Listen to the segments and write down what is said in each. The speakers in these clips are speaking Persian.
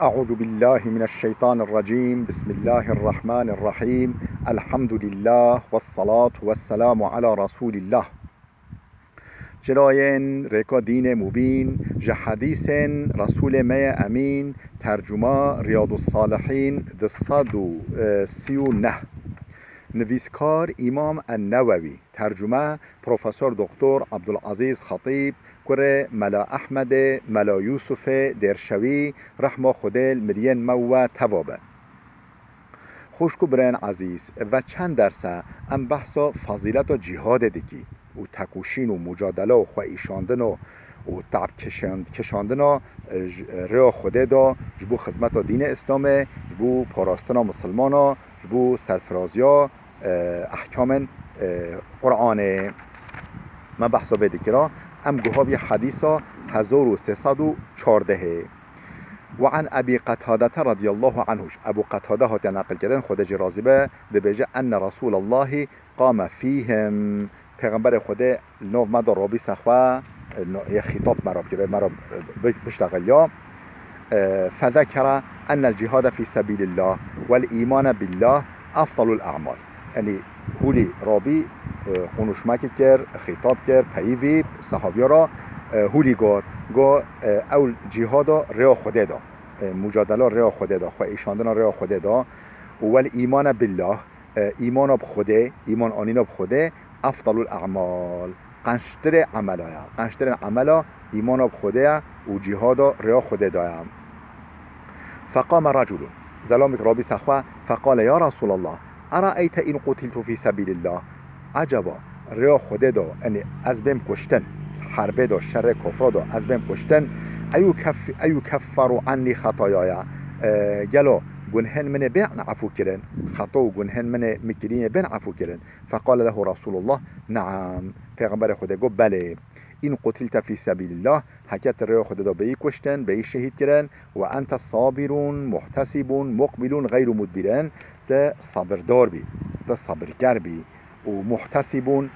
أعوذ بالله من الشيطان الرجيم. بسم الله الرحمن الرحيم. الحمد لله والصلاة والسلام على رسول الله. جراين ريكا دين مبين جحديث رسول ما أمين. ترجمة رياض الصالحين دصد سيونه. نویسکار امام النووی. ترجمه پروفسور دکتر عبدالعزیز خطیب. کره ملا احمد ملا یوسف درشوی رحمه خودل مرین مو توابه. خوشکو برین عزیز و چند درسه ام بحثا فضیلت و جهاد دیکی و تکوشین و مجادله و خواه ایشاندن و تعب کشاندن و ریا خوده دا جبو خدمت دین اسلامه، جبو پاراستن مسلمان، جبو سرفرازیا احکام قرآن. من بحثا به دیکرا ام گوهاوی حدیثا 1314. وعن ابي قتاده رضي الله عنه. ابو قتاده هات نقل کردن خود جرازبه دبیجه ان رسول الله قام فيهم. پیغمبر خود نو مدار رابی سخوا یه خطاب مراب کرده مراب بشتغل یا فذكر ان الجهاد في سبيل الله والايمان بالله افضل الاعمال. یعنی هولی رابی قنوشمکی کر خطاب کر پیوی صحابی را هولی گو اول جهاد ریا خوده دا مجادله ریا خوده دا خواه ایشاندن ریا خوده دا و ایمان بالله ایمان بخوده ایمان آنین بخوده افضل الاعمال قنشتر عملا ایمان بخوده و جهاد ریا خوده دایم. فقام رجل زلامك رابي سخوا فقال يا رسول الله أرأيت إن قتلت في سبيل الله. عجبا ریا خوده دا یعنی از بهم کشتن حربه دا شر کفر دا از بهم کشتن ایو کفر عنی خطایای گلو گنهن من بین عفو کرن خطا و گنهن من مکرین بین عفو کرن. فقال له رسول الله نعم. پیغمبر خدا گفت بله. این قتلت فی سبیل الله حکت ریا خدا دا بی کشتن بی شهید کرن و انت صابرون محتسبون مقبلون غیر مدبرن تا صبردار بی تا صبرگر بی و محتسبون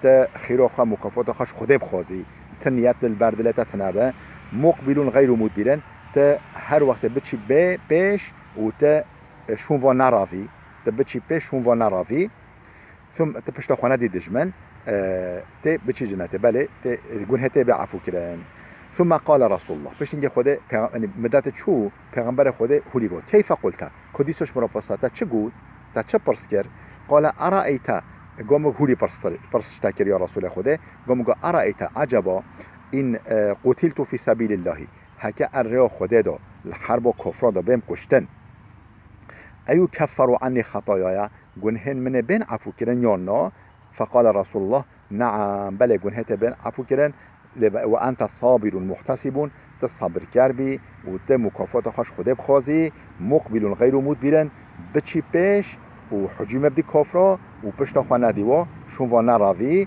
تا خیرا خواه مکافات خوش خوده بخوازی تا نیت البردلت تنبه مقبلون غیر مدبرن تا هر وقت بچی پیش و تا شونوا نراوی تا بچی پیش شونوا نراوی ثم تا پشتا خوانه دی دجمن تا بچی جنته بله تا گنه تا بعفو کرن. ثم قال رسول الله پشت اینگه خوده مدت چو پیغمبر خوده هولی گود کیف قلتا کدیسوش مرا پاساتا چه گود تا چه پرس کر قال ارائیتا گم هولی پرسشتا کر یا رسول خوده گم گو ارائیتا عجبا این قتلت فی سبیل الله هکه اریا خوده دا الحرب و کفر دا بهم کشتن ایو کفر عنی خطایای گنهن من بین عفو کرن یا نا. فقال رسول الله نعم بله گنهت بین عفو کرن و انت صابر محتسبون تا صبر کربی و تا مکافات خوش خوده بخوازی مقبلون غیر مدبرن بچی پیش و حجوم بدی کافرا و پشتا خواه ندیوا شونوا نراوی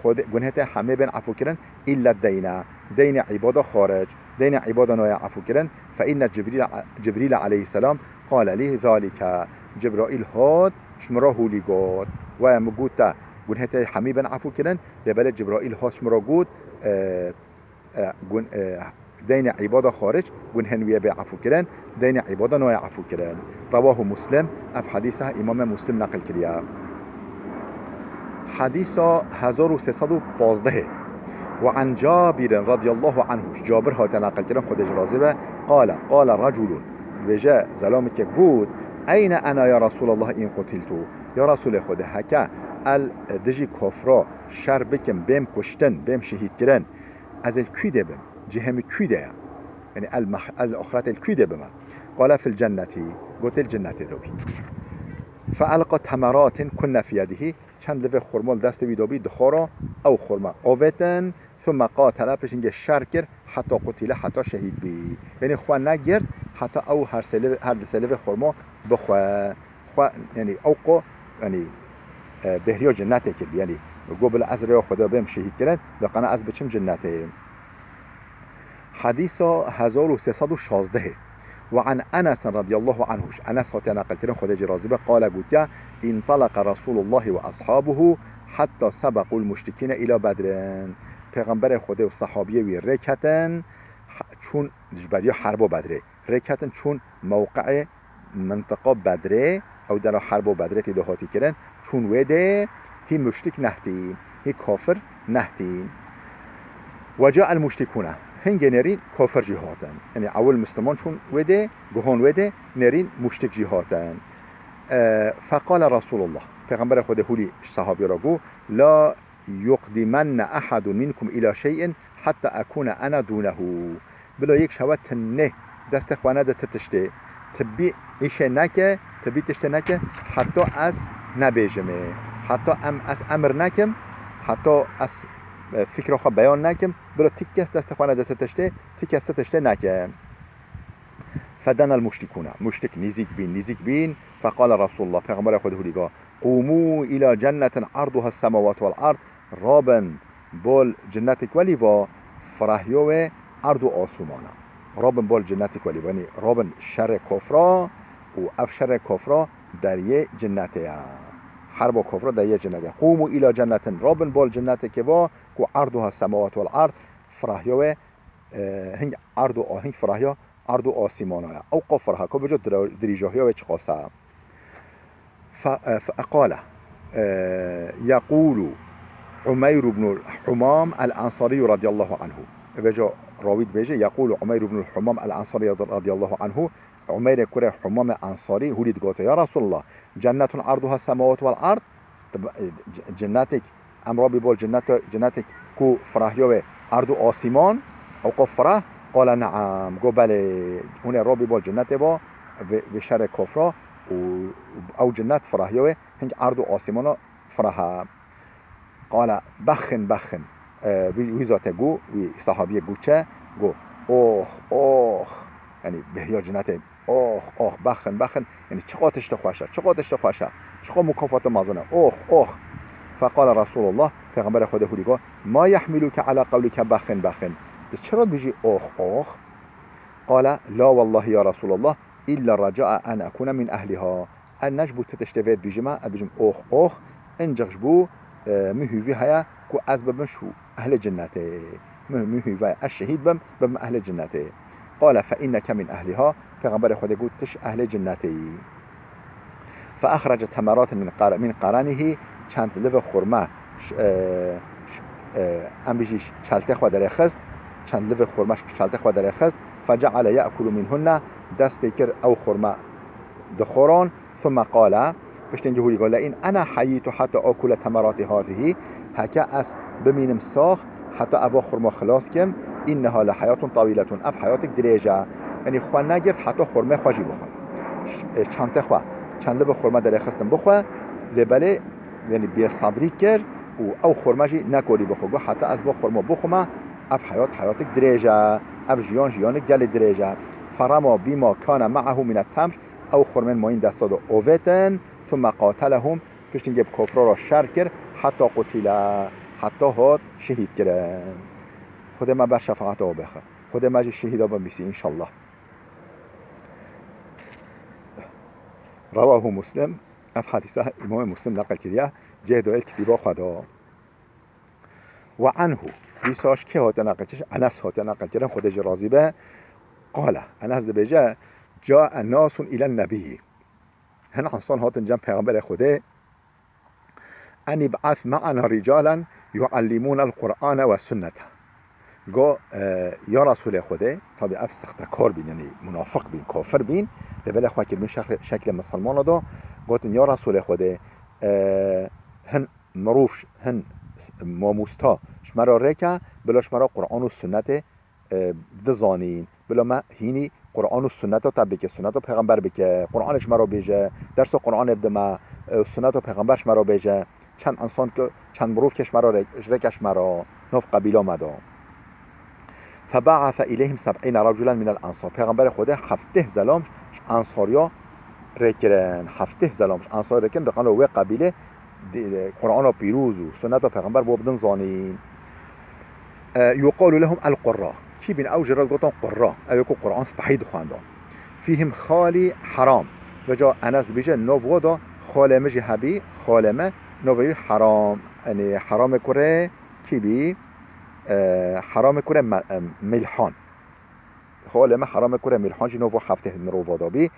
خود گنهت همه بین عفو کرن الا دین عباد خارج دین عباد نوی عفو کرن. فإن جبريل عليه السلام قال لي ذلك. جبرائيل هاد شمرا هولي قاد و مقود گنهت همه بین عفو کرن لبل جبرائيل هاد شمرا قود دين عبادة خارج گنهن ويا بعفو کرن دين عبادة نوع عفو کرن. رواه مسلم. اف حديثه امام مسلم نقل کریا. حديثه 1315. وعن جابر رضي الله عنه. جابر هات نقل کرن خود جرازبه قال رجل وجاء زلامك بود اين انا يا رسول الله ان قتلت. يا رسول خود هكا دجی کفرا شر بکم بهم کشتن بهم شهید کرن از الكيده بم جهم كيده يعني الاخرات الكيده بما قال في الجنه قلت الجنه دوبي. فالقى تمرات كنا في يده چند لفه خرمال دست ویدابی دخارا او خرما اوتن ثم قاتل پشنگ شرکر حتی قتل حتی شهید بی. یعنی خواه نگرد حتی او هر سلوه خرما بخواه یعنی اوقو یعنی بهریا جنته کرد یعنی قبل از ریا خدا بهم شهید کردن لقنا از بچم جنته. حديث 1316. وعن أنس رضي الله عنه. أنس هات نقل كرن خدا جرازبه قال قلت انطلق رسول الله وأصحابه حتى سبقوا المشركين إلى بدر. پیغمبر خدا و صحابیه وی رکتن چون جبریا حرب و بدره رکتن چون موقع منطقه بدره او در حرب و بدره تدهاتی کردن چون ویده هی مشتک نهتین هی کافر نهتین وجاء المشتكون هنگ نرین کافر جهاتن یعنی اول مسلمان چون وده گهان وده نرین مشتک جهاتن فقال رسول الله پیغمبر خود هولی صحابی را گو لا يقدمن احد منكم الى شيء حتى اكون انا دونه بلا یک شوات نه دست خوانه ده تتشته تبی ایشه نکه تبی تشته نکه حتی از نبیجمه حتی از امر نکم حتی از فکر خود بیان نکم بلا تکس دست خوانه ده تتشته تکس تتشته نکم فدن المشتكون مشتك نزيك بين فقال رسول الله پیغمبر خود هلیگا قوموا الى جنة عرضها السماوات والارض رابن بول جنتك ولی و فرحیو عرض آسمانا رابن بول جنتك ولی و رابن شر کفرا و اف شر کفرا در یه جنته حرب و کفرا در یه جنته قوموا الى جنة رابن بول جنتك و عرضها السماوات والارض فرحیو هنگ عرض و هنگ فرحیو عرض آسمانه او قفرها که بجد دریجاهی و چقاسه فقال يقول عمير بن الحمام الأنصاري رضي الله عنه بجا راويد بيجي يقول عمير بن الحمام الأنصاري رضي الله عنه عمير كره حمام أنصاري هو قالت يا رسول الله جنة عرضها السماوات والأرض جنتك أمرابي بول جنتك كو فراهيوه عرض آسمان أو قفره قال نعم قال بله هنا رابي بول جنته با بشر كفره او جنت فراهيوه هنگ عرض آسمان فراه قال بخن وی ذاته گو وی صحابی گو چه گو اوخ یعنی بهیا جنت اوخ بخن یعنی چقاتش تخوشه چقا مکافات مازنه اوخ فقال رسول الله پیغمبر خدا هلیگا ما يحملك على قولك بخن چرا بيجي اوخ قال لا والله يا رسول الله الا رجاء ان اكون من اهلها ان نجبو تتشتفيد بيجما بيجم اوخ انجغبو مهوی هيا كو از بم شو اهل جنته مهوی الشهيد بم اهل جنته قال فانك من اهلها پیغمبر خدا گفت تش اهل جنتی فاخرج تمرات من قرنه چند لو خرمه ام بيجيش چلته خو در خست چند لو خرمه چلته خو در خست فجعل ياكل منهن دست بكر او خرمه دخوران ثم قال بشتنجي هولي قال إن أنا حييت حتى أكل تمرات هذه هكا أس بمينم ساخ حتى أبا خرما خلاص كم إنها لحياة طويلة أف حياتك دريجة يعني خواه نگرد حتى خرما خواجي بخوا چند تخوا چند لب خرما در خستم بخوا لباله يعني بيا صبري كر و أو خرما جي نكوري بخوا حتى أس با خرما بخوا أف حياتك دريجة أف جيانك جل دريجة فرما بما كان معه من التمر او خرمن ما این دستاد اووتن ثم قاتلهم پشتین گب کفرا را شر کرد حتی قتل حتی هات شهید کرد خود ما بر شفاعت او بخه خود ما شهید او بمیسی انشالله رواه مسلم اف حدیثه امام مسلم نقل کردیه جه دوئل کتیبا خدا و عنه بیساش که هات نقل کردش انس هات نقل کردن خود راضی به قال انس دبیجه جاء الناس الى النبي هنا انسان هاتن جنب پیغمبر خدا ان يبعث معنا رجالا يعلمون القرآن والسنة گو یا رسول خدا طبعا اف سخت کار بین یعنی منافق بین کافر بین لبل اخوه که بین شکل مسلمان دا گوتن یا رسول خدا هن مروف هن ماموستا شمرا ریکه بلا شمرا قرآن و سنت دزانین بلا ما هینی قرآن و سنت و تبکه سنت و پیغمبر بکه قرآنش مرا بیجه درس قرآن ابدما سنت و پیغمبرش مرا بیجه چند انسان که چند مروف کش مرا رکش مرا نوف قبیله مدا فبعث الیهم 70 رجلا من الانصار پیغمبر خدا 70 زلام انصاریا رکرن 70 زلام انصار رکن دقیقا و قبیله قرآن و پیروز و سنت و پیغمبر بودن زانین یقال لهم القراء كي بين أو جرال قطن قراء أو يكون قرآن سبحيد خواندان فيهم خالي حرام وجا أناس بيجا نوف ودا خالي مجي هبي خالي ما نوفي حرام يعني حرام كره كي بي حرام كره ملحان خالم حرام كره ملحان جنو و حفته مرو وادابي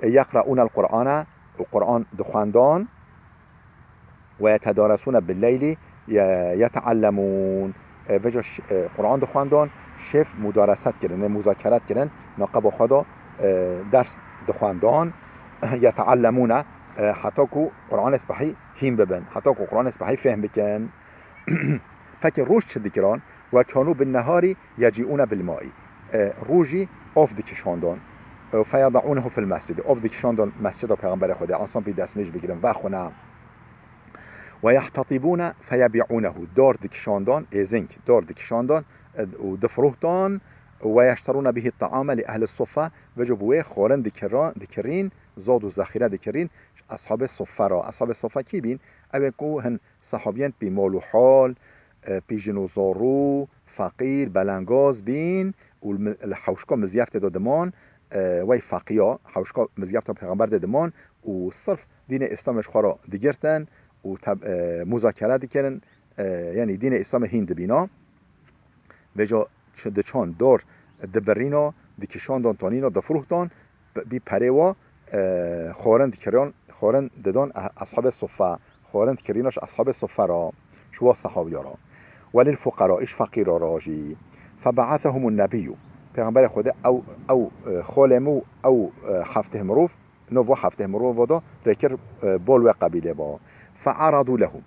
يقرؤون القرآن القرآن دخواندان ويتدارسون بالليل يتعلمون وجا قرآن دخواندان شف مدارست كرن مذاکرت كرن ناقب خدا درس دخواندان يتعلمون حتى كو قرآن اسبحي هين ببن حتى كو قرآن اسبحي فهم بكن فكن روش چه دكران وكانوا بالنهار يجيئون بالماء روجي اوف دكشاندان فيضعونه في المسجد اوف دكشاندان مسجد پیغمبر خدا انسان بي دستمش بگیرن و خونه ويحتطبون فيبيعونه دار دكشاندان ازنك دار دكشاندان ودفروهتان ويشترون به الطعام لأهل الصفة وجبوه خورن دكرين زاد و ذخیره دکرین اصحاب صفه را اصحاب صفه کی بین اوه کو هن صحابیان بی مال و حال بی جنوزارو فقیر بلنگاز بین و الحوشکا مزیفت دادمان وی فقیا حوشکا مزیفت پیغمبر دادمان و صرف دین اسلامش خورا دگرتن و مذاکره دکرن یعنی دین اسلام هند بینا بجا دچان دار دبرینا دکشان دان تانینا دفروهتان بی پریوا خورند کران خورند ددان اصحاب صفه خورند کریناش اصحاب صفه را شو صحابی را وللفقراء ايش فقير راجي فبعثهم النبي پیغمبر خدا او خالمو او حفته مروف نو حفته مروف ودا رکر بول و قبیله با فعرضوا لهم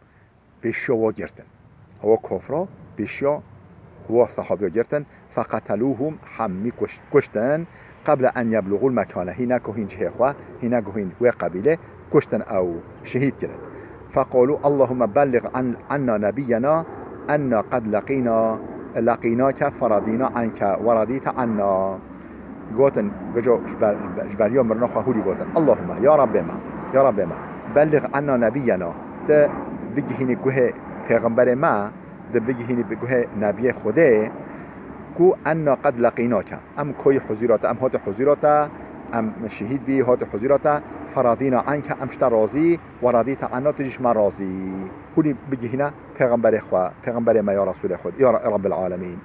بشوا گرتن او کفرا بشیا و صحابی گرتن فقتلوهم حمی کشتن قبل أن يبلغوا المكان هنا كهين جهخوا هنا كهين وقبيلة كشتن أو شهيد كرن فقالوا اللهم بلغ عنا نبينا أن قد لقيناك فرضينا عنك ورضيت عنا قوتن بجو جبريا مرنا خهولي قوتن اللهم يا رب ما بلغ عنا نبينا ده بجهين كه پیغمبر ما ده بجهين بجه نبي خده کو انا قد لقیناک ام کوی حضورات ام هات حضورات ام شهید بی هات حضورات فرادینا عنک امشت راضی و رضیت عنا تجش ما راضی هونی بگی هنا پیغمبر ما یا رسول خود یا رب العالمین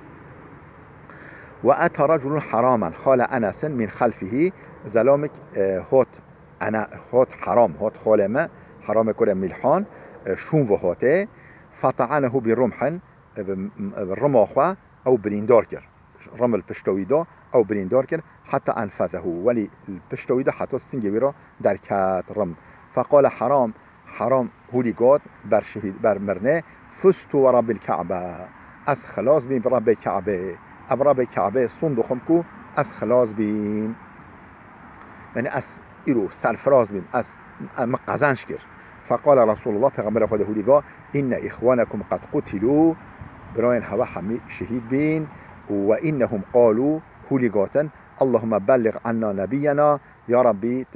و اتى رجل حراما خال انس من خلفه زلامك هات حرام هات خالمه حرام كره ملحان شون و هاته فطعنه برمح بالرماخه او بریندار کرد رمل پشتویدا او بریندار کرد حتی انفذه ولی الپشتویدا حتی سنگوی را در کت رم فقال حرام هولی گاد بر شهید بر مرنه فزت و رب الكعبه از خلاص بیم رب کعبه اب رب کعبه صندوقم کو از خلاص بیم یعنی از ایرو سرفراز بیم از مقزنش کرد فقال رسول الله پیغمبر خدا هولی گاد ان اخوانکم قد قتلوا براين هوا حمي شهيد بين وإنهم قالوا هوليغاتن اللهم بلغ عنا نبينا يا ربي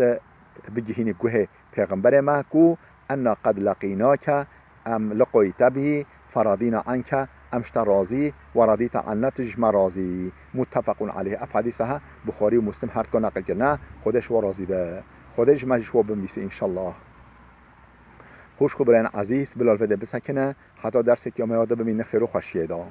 بجهين جهه پیغمبر ماكو أن قد لقيناك أم لقيت به فرضينا عنك أمشت راضي ورضيت عنا تجمع راضي متفق عليه أفحديثها بخاري ومسلم هر كان نقل كنا خودش وراضي به خودش مجش وبميسي إن شاء الله خوش کو برای عزیز بلال وده بسکنه حتی درس که ما یاد ببینه خیر و خوشیه دا